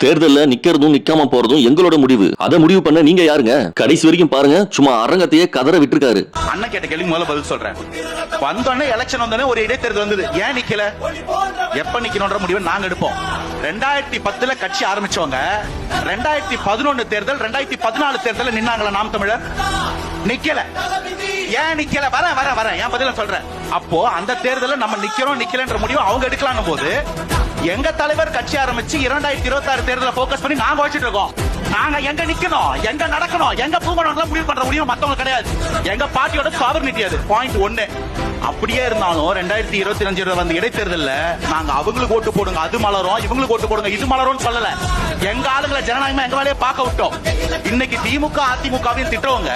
தேர்தல்ல நிக்கிறதும் நிக்காம போறதும் எங்களோட முடிவு. அதை முடிவு பண்ண நீங்க யாருங்க? கடைசி வரைக்கும் பாருங்க. சும்மா அரங்கத்தையே கதற விட்டுருக்காரு. அண்ணன் கேட்ட கேள்வி முதல்ல பதில் சொல்றேன். வந்தோடனே எலெக்ஷன் வந்தோடனே ஒரு இடைத்தேர்தல் வந்தது. ஏன் நிக்கல? எப்ப நிக்கணும்ன்ற முடிவை நாங்க எடுப்போம். 2010 கட்சி ஆரம்பிச்சவங்க 2011 தேர்தல் 2014 தேர்தல் நின்னாங்களா நாம் தமிழர்? நிக்கல. ஏன் நிக்கல? வர என் பதில சொல்றேன். அப்போ அந்த தேர்தல நம்ம நிக்கிறோம் நிக்கலன்ற முடிவு அவங்க எடுக்கலாம் போது எங்க தலைவர் கட்சி ஆரம்பிச்சு 2026 தேர்தலை போக்கஸ் பண்ணி நாங்க வச்சிட்டு இருக்கோம். நாங்க எங்க நிக்கணும், எங்க நடக்கணும், எங்க பூங்கணும் முடிவு பண்ற முடியும் மத்தவங்க கிடையாது. எங்க பார்ட்டியோட சாவர்னிட்டி அது. பாயிண்ட் 1. அப்படியே இருந்தாலும் 2025 வந்த இடைத்தேர்தல்ல நாங்க அவங்களுக்கு ஓட்டு போடுங்க அது மலரும், இவங்களுக்கு ஓட்டு போடுங்க இது மலரும் சொல்லல. எங்க ஆளுங்களை ஜனநாயகமா எங்க வேலையை பார்க்க விட்டோம். இன்னைக்கு திமுக அதிமுகவையும் திட்டவங்க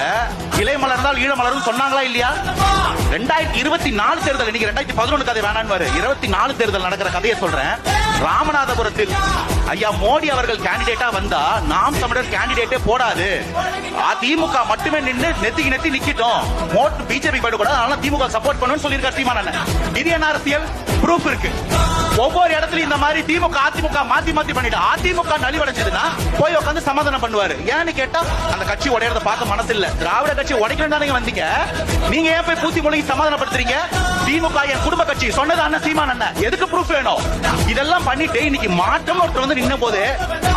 இலை மலர்ந்தால் ஈழ மலரும் சொன்னாங்களா இல்லையா? 2024 தேர்தல், இன்னைக்கு 2011 கதை வேணான்னு 24 தேர்தல் நடக்கிற கதையை சொல்றேன். ராமநாதபுரத்தில் ஐயா மோடி அவர்கள் கேண்டிடேட்டா வந்தா நாம் தமிழர் கேண்டிடேட்டே போடாது, திமுக மட்டுமே நின்று நெத்திக்கு நெத்தி நிக்கிட்டோம், மோட்டு பிஜேபி போயிட கூடாது, அதனால திமுக சப்போர்ட் பண்ணுன்னு சொல்லியிருக்காரு சீமான். இது என்ன அரசியல்? ப்ரூஃப் இருக்கு. ஒவ்வொரு இடத்துலயும் இந்த மாதிரி திமுக அதிமுக மாத்தி பண்ணிட்டு அதிமுக நலிவடைஞ்சதுன்னா போய் உட்காந்து சமாதானம் பண்ணுவாரு. ஏன்னு கேட்டா அந்த கட்சி உடையறத பார்க்க மனசு இல்ல. திராவிட கட்சி உடைக்கணும் தானே வந்தீங்க. நீங்க ஏன் போய் பூத்தி மொழி சமாதானப்படுத்துறீங்க? திமுக என் குடும்ப கட்சி சொன்னது அண்ணன் சீமான் அண்ணன். எதுக்கு ப்ரூஃப் வேணும்? இதெல்லாம் பண்ணிட்டு இன்னைக்கு மாற்றம் ஒருத்தர் வந்து நின்ன போது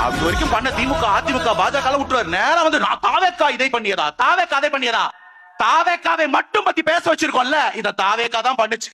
அது வரைக்கும் பண்ண திமுக அதிமுக பாஜக விட்டுருவாரு. நேரம் வந்து நான் தாவேக்கா இதை பண்ணியதா, தாவேக்கா அதை பண்ணியதா, தாவேக்காவை மட்டும் பத்தி பேச வச்சிருக்கோம்ல, இத தாவேக்கா தான் பண்ணுச்சு.